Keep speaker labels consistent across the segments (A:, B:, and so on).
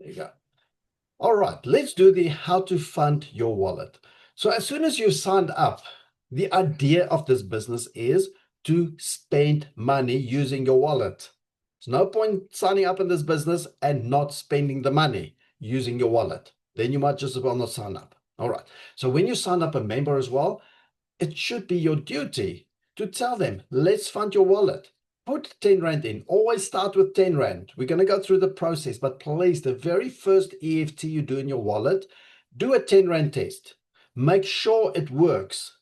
A: you go. All right, let's do the how to fund your wallet. So as soon as you've signed up, the idea of this business is to spend money using your wallet. There's no point signing up in this business and not spending the money using your wallet. Then you might just as well not sign up. All right. So when you sign up a member as well, it should be your duty to tell them, let's fund your wallet. Put 10 Rand in. Always start with 10 Rand. We're going to go through the process, but please, the very first EFT you do in your wallet, do a 10 Rand test. Make sure it works.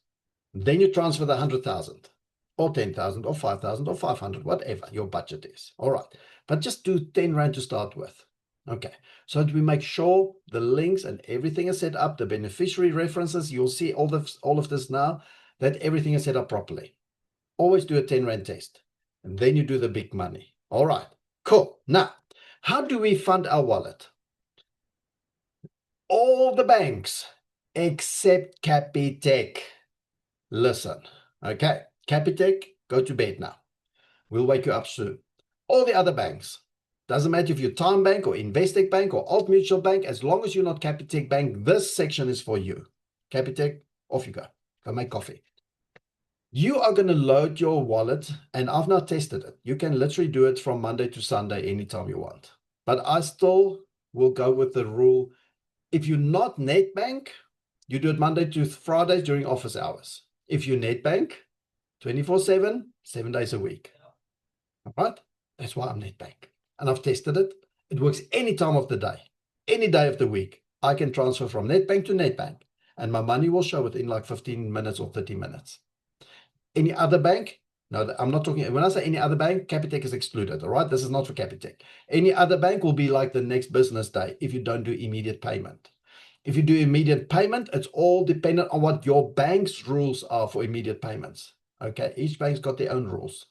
A: Then you transfer the 100,000 or 10,000 or 5,000 or 500, whatever your budget is. All right. But just do 10 Rand to start with. Okay. So that we make sure the links and everything is set up, the beneficiary references, you'll see all of this now, that everything is set up properly. Always do a 10 Rand test. And then you do the big money. All right, cool. Now, how do we fund our wallet? All the banks except Capitec. Listen, okay, Capitec, go to bed now. We'll wake you up soon. All the other banks, doesn't matter if you're Time Bank or Investec Bank or Old Mutual Bank, as long as you're not Capitec Bank, this section is for you. Capitec, off you go. Go make coffee. You are going to load your wallet, and I've not tested it. You can literally do it from Monday to Sunday anytime you want. But I still will go with the rule. If you're not NetBank, you do it Monday to Friday during office hours. If you're NetBank, 24/7, 7 days a week. All right? That's why I'm NetBank. And I've tested it. It works any time of the day, any day of the week. I can transfer from NetBank to NetBank, and my money will show within like 15 minutes or 30 minutes. Any other bank? No, I'm not talking. When I say any other bank, Capitec is excluded. All right. This is not for Capitec. Any other bank will be like the next business day if you don't do immediate payment. If you do immediate payment, it's all dependent on what your bank's rules are for immediate payments. Okay. Each bank's got their own rules.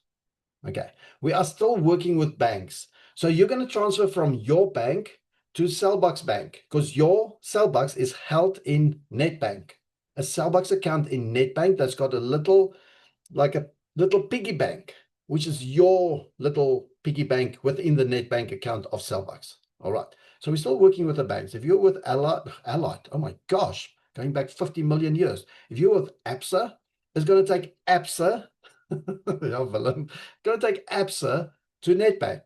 A: Okay. We are still working with banks. So you're going to transfer from your bank to Cellbucks Bank because your Cellbucks is held in NetBank. A Cellbucks account in NetBank that's got a little, like a little piggy bank, which is your little piggy bank within the NetBank account of Cellbucks. All right. So we're still working with the banks. If you're with Allied, oh my gosh, going back 50 million years. If you're with ABSA, it's going to take ABSA, going to take ABSA to NetBank,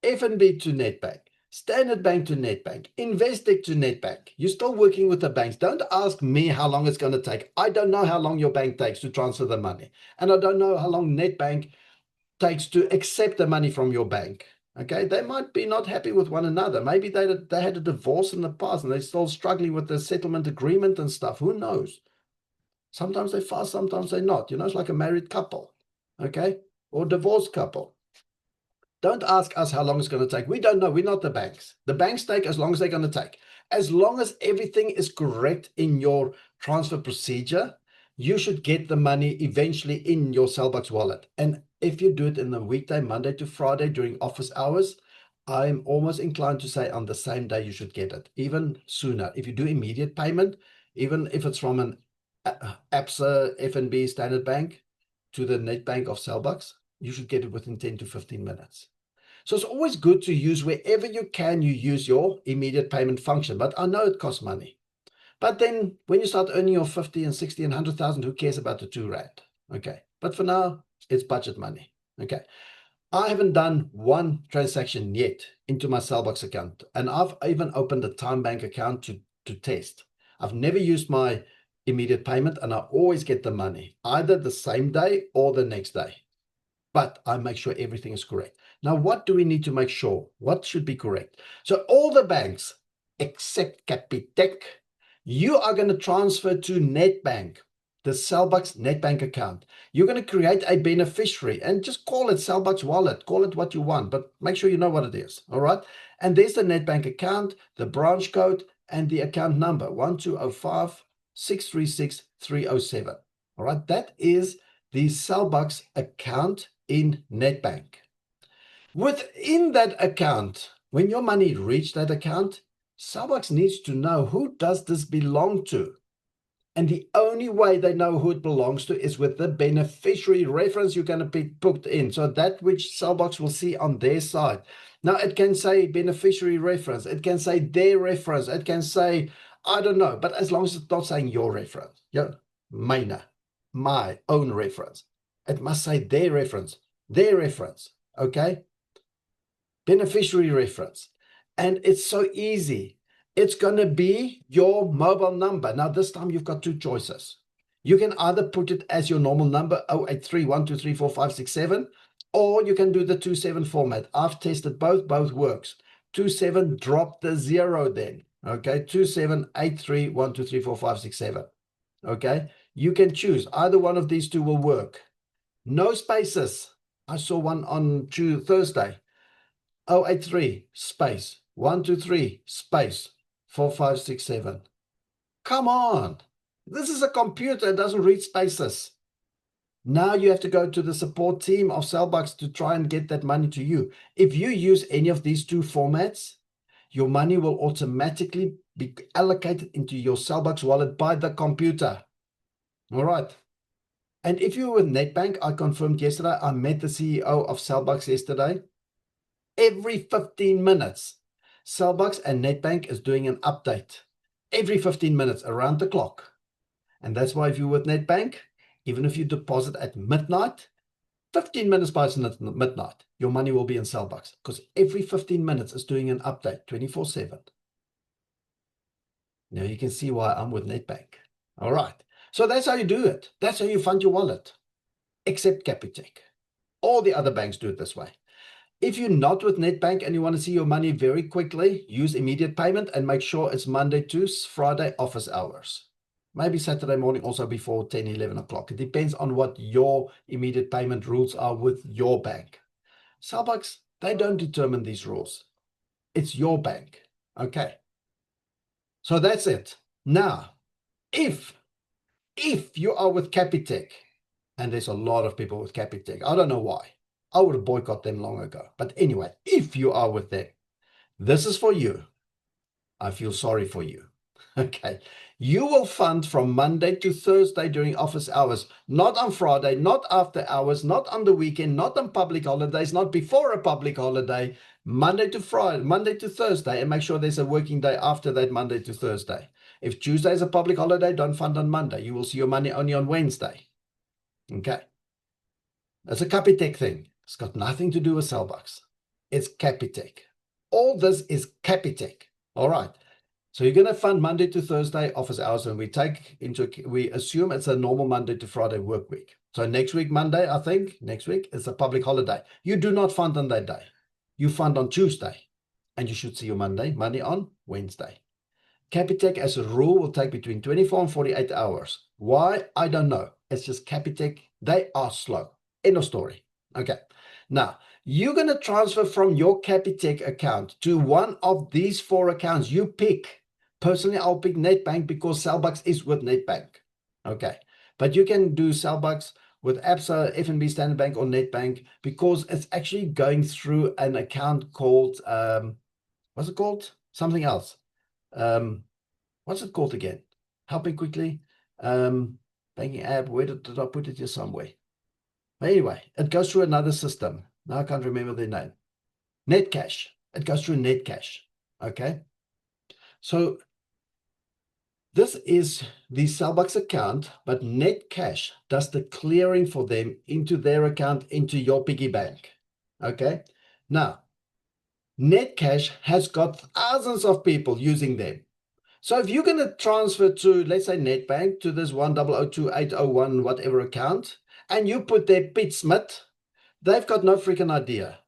A: FNB to NetBank, Standard Bank to NetBank, Investec to NetBank. You're still working with the banks. Don't ask me how long it's going to take. I don't know how long your bank takes to transfer the money. And I don't know how long NetBank takes to accept the money from your bank. Okay, they might be not happy with one another. Maybe they had a divorce in the past and they're still struggling with the settlement agreement and stuff. Who knows? Sometimes they fast, sometimes they're not. You know, it's like a married couple, okay, or divorced couple. Don't ask us how long it's going to take. We don't know. We're not the banks. The banks take as long as they're going to take. As long as everything is correct in your transfer procedure, you should get the money eventually in your Cellbucks wallet. And if you do it in the weekday, Monday to Friday during office hours, I'm almost inclined to say on the same day you should get it, even sooner. If you do immediate payment, even if it's from an ABSA, FNB, Standard Bank to the NetBank of Cellbucks, you should get it within 10 to 15 minutes. So it's always good to use wherever you can, you use your immediate payment function. But I know it costs money. But then when you start earning your 50 and 60 and 100,000, who cares about the 2 Rand? Okay. But for now, it's budget money. Okay. I haven't done one transaction yet into my Cellbucks account. And I've even opened a Time Bank account to test. I've never used my immediate payment and I always get the money either the same day or the next day. But I make sure everything is correct. Now, what do we need to make sure? What should be correct? So all the banks except Capitec, you are going to transfer to NetBank, the Cellbucks NetBank account. You're going to create a beneficiary and just call it Cellbucks Wallet. Call it what you want, but make sure you know what it is. All right. And there's the NetBank account, the branch code, and the account number 1205 636 307. All right. That is the Cellbucks account in NetBank. Within that account, when your money reaches that account, Cellbucks needs to know, who does this belong to? And the only way they know who it belongs to is with the beneficiary reference you're going to be put in. So that which Cellbox will see on their side. Now it can say beneficiary reference. It can say their reference. It can say, I don't know, but as long as it's not saying your reference, yeah, my own reference, it must say their reference, okay? Beneficiary reference. And it's so easy. It's going to be your mobile number. Now, this time you've got two choices. You can either put it as your normal number, 083-123-4567, or you can do the 27 format. I've tested both works. 27, drop the 0 then. Okay, 2783-123-4567. Okay, you can choose. Either one of these two will work. No spaces. I saw one on Thursday. 083 space 123 space 4567. Come on. This is a computer. It doesn't read spaces. Now you have to go to the support team of Cellbox to try and get that money to you. If you use any of these two formats, your money will automatically be allocated into your Cellbox wallet by the computer. All right. And if you're with Netbank, I confirmed yesterday, I met the CEO of Cellbox yesterday. Every 15 minutes, Cellbox and Netbank is doing an update. Every 15 minutes, around the clock. And that's why if you're with Netbank, even if you deposit at midnight, 15 minutes past midnight, your money will be in Cellbox, because every 15 minutes is doing an update 24/7. Now you can see why I'm with Netbank. All right. So that's how you do it. That's how you fund your wallet, except Capitec. All the other banks do it this way. If you're not with Netbank and you want to see your money very quickly, use immediate payment and make sure it's Monday to Friday office hours. Maybe Saturday morning also before 10, 11 o'clock. It depends on what your immediate payment rules are with your bank. Cellbox, they don't determine these rules. It's your bank. Okay. So that's it. Now, if you are with Capitec, and there's a lot of people with Capitec, I don't know why. I would have boycotted them long ago. But anyway, if you are with them, this is for you. I feel sorry for you. Okay. You will fund from Monday to Thursday during office hours, not on Friday, not after hours, not on the weekend, not on public holidays, not before a public holiday, Monday to Friday, Monday to Thursday, and make sure there's a working day after that Monday to Thursday. If Tuesday is a public holiday, don't fund on Monday. You will see your money only on Wednesday. Okay. That's a Capitec thing. It's got nothing to do with Cellbox. It's Capitec. All this is Capitec. All right. So you're going to fund Monday to Thursday office hours, and we assume it's a normal Monday to Friday work week. So next week, Monday, I think, next week is a public holiday. You do not fund on that day. You fund on Tuesday, and you should see your money on Wednesday. Capitec, as a rule, will take between 24 and 48 hours. Why? I don't know. It's just Capitec. They are slow. End of story. Okay. Now, you're going to transfer from your Capitec account to one of these 4 accounts. You pick. Personally, I'll pick Netbank because Cellbox is with Netbank. Okay. But you can do Cellbox with ABSA, FNB, Standard Bank, or Netbank because it's actually going through an account called, what's it called? Something else. What's it called again? Help me quickly. Banking app. Where did I put it here somewhere? Anyway, it goes through another system. Now I can't remember the name. Netcash. It goes through Netcash. Okay. So this is the Cellbox account, but Netcash does the clearing for them into their account, into your piggy bank. Okay. Now, Netcash has got thousands of people using them. So if you're going to transfer to, let's say, Netbank, to this 1002801 whatever account, and you put their Pete Smith, they've got no freaking idea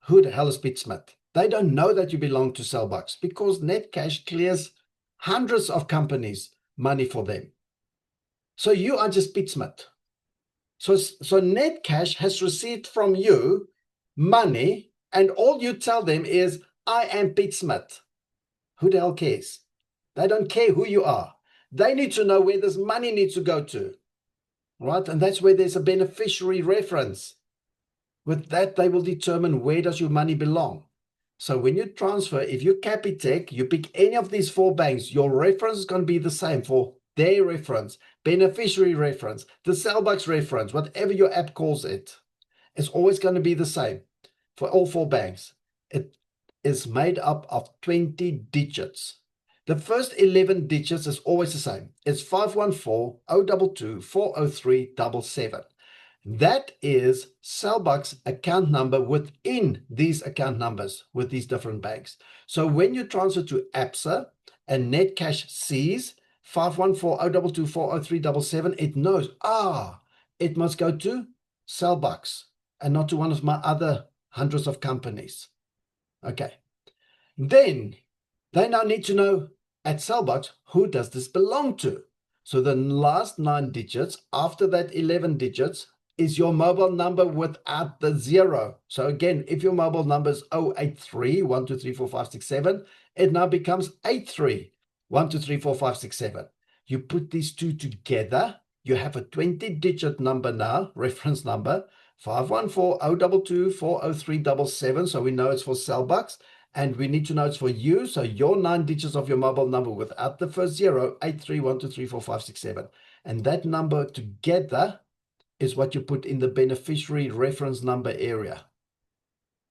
A: who the hell is Pete Smith. They don't know that you belong to Cellbox because Netcash clears hundreds of companies money for them. So you are just Pete Smith. So Netcash has received from you money, and all you tell them is, I am Pete Smith. Who the hell cares? They don't care who you are. They need to know where this money needs to go to. Right? And that's where there's a beneficiary reference. With that, they will determine where does your money belong. So when you transfer, if you're Capitec, you pick any of these 4 banks, your reference is going to be the same for their reference, beneficiary reference, the Cellbox reference, whatever your app calls it, it's always going to be the same for all 4 banks. It is made up of 20 digits. The first 11 digits is always the same. It's 514-022-403-77. That is Cellbox account number within these account numbers with these different banks. So when you transfer to ABSA and Netcash sees 514-022-403-77, it knows, it must go to Cellbox and not to one of my other hundreds of companies. Okay. Then they now need to know at Cellbox, who does this belong to? So the last 9 digits after that 11 digits is your mobile number without the 0. So again, if your mobile number is 083-123-4567, it now becomes 83-123-4567. You put these 2 together, you have a 20-digit number now, reference number, 514-022-403-77. So we know it's for Cellbox. And we need to know it's for you. So your 9 digits of your mobile number without the first 0, 83-123-4567. And that number together is what you put in the beneficiary reference number area.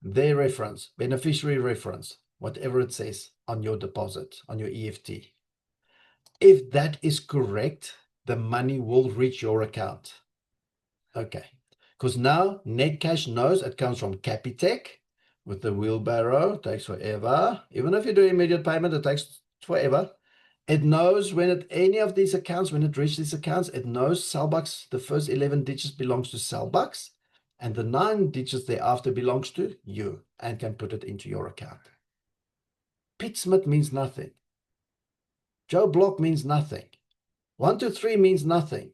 A: Their reference, beneficiary reference, whatever it says on your deposit, on your EFT. If that is correct, the money will reach your account. Okay. Because now Netcash knows it comes from Capitec. With the wheelbarrow, it takes forever. Even if you do immediate payment, it takes forever. It knows when any of these accounts, when it reaches these accounts, it knows Cellbox, the first 11 digits belongs to Cellbox, and the 9 digits thereafter belongs to you and can put it into your account. Pete Smith means nothing. Joe Block means nothing. 123 means nothing.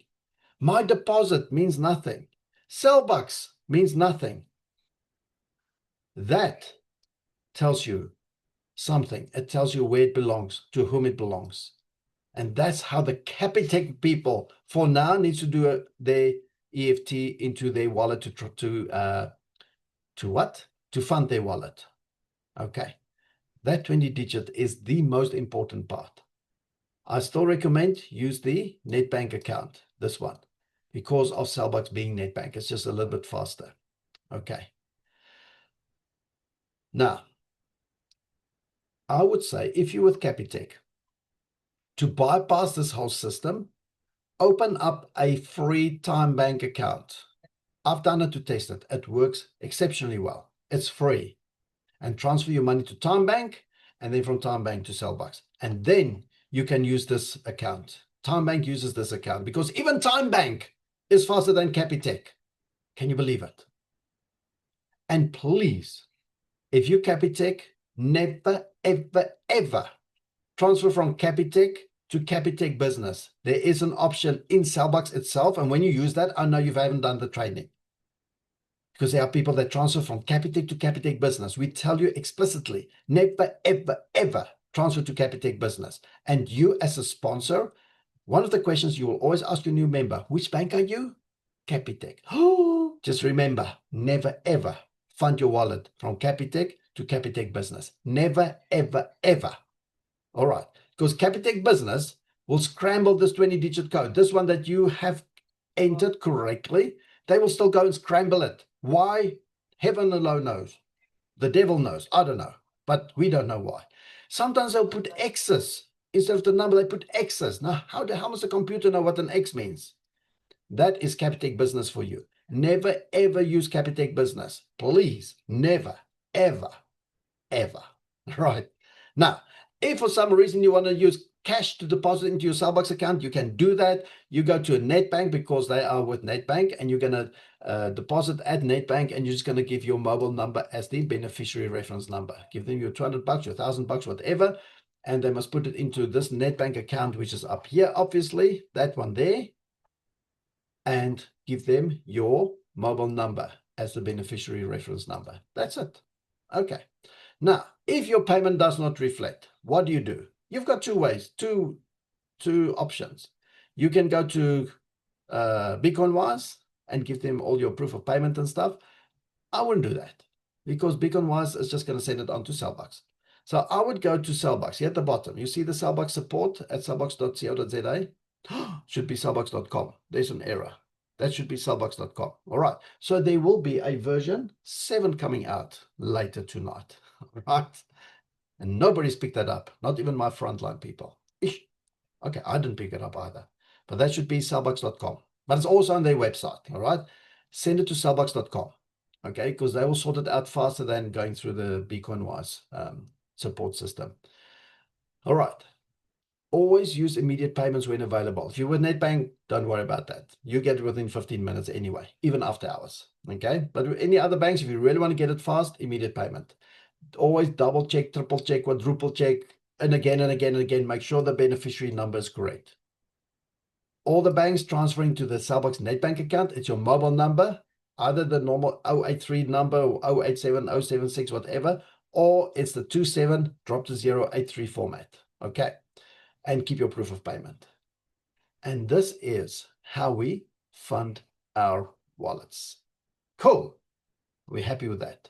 A: My deposit means nothing. Cellbox means nothing. That tells you something. It tells you where it belongs, to whom it belongs. And that's how the Capitec people for now needs to do their EFT into their wallet to what? To fund their wallet. Okay. That 20 digit is the most important part. I still recommend use the NetBank account, this one, because of Cellbox being NetBank. It's just a little bit faster. Okay. Now, I would say if you're with Capitec, to bypass this whole system, open up a free TimeBank account. I've done it to test it. It works exceptionally well. It's free. And transfer your money to TimeBank and then from TimeBank to Cellbox. And then you can use this account. TimeBank uses this account because even TimeBank is faster than Capitec. Can you believe it? And please, if you Capitec, never, ever, ever transfer from Capitec to Capitec Business. There is an option in Cellbox itself. And when you use that, I know you haven't done the training. Because there are people that transfer from Capitec to Capitec Business. We tell you explicitly, never, ever, ever transfer to Capitec Business. And you as a sponsor, one of the questions you will always ask your new member, which bank are you? Capitec. Oh, just remember, never, ever fund your wallet from Capitec to Capitec Business. Never, ever, ever. All right. Because Capitec Business will scramble this 20-digit code. This one that you have entered correctly, they will still go and scramble it. Why? Heaven alone knows. The devil knows. I don't know. But we don't know why. Sometimes they'll put X's. Instead of the number, they put X's. Now, how does the computer know what an X means? That is Capitec Business for you. Never, ever use Capitec Business. Please, never, ever, ever. Right. Now, if for some reason you want to use cash to deposit into your Cellbox account, you can do that. You go to a NetBank because they are with NetBank, and you're going to deposit at NetBank, and you're just going to give your mobile number as the beneficiary reference number. Give them your $200, your $1,000, whatever, and they must put it into this NetBank account, which is up here, obviously, that one there, and give them your mobile number as the beneficiary reference number. That's it. Okay. Now, if your payment does not reflect, what do? You've got 2 ways, two options. You can go to Beaconwise and give them all your proof of payment and stuff. I wouldn't do that because Beaconwise is just going to send it on to Cellbox. So I would go to Cellbox here at the bottom. You see the Cellbox support at cellbox.co.za. Should be sellbox.com. There's an error. That should be sellbox.com. All right. So there will be a version 7 coming out later tonight. All right. And nobody's picked that up. Not even my frontline people. Ish. Okay, I didn't pick it up either. But that should be sellbox.com. But it's also on their website. All right. Send it to sellbox.com. Okay, because they will sort it out faster than going through the BeCoinWise support system. All right. Always use immediate payments when available. If you're with NetBank, don't worry about that. You get it within 15 minutes anyway, even after hours. Okay. But with any other banks, if you really want to get it fast, immediate payment. Always double check, triple check, quadruple check, and again and again and again. Make sure the beneficiary number is correct. All the banks transferring to the Sellbox NetBank account, it's your mobile number, either the normal 083 number or 087, 076, whatever, or it's the 27 drop to 083 format. Okay. And keep your proof of payment. And this is how we fund our wallets. Cool. We're happy with that.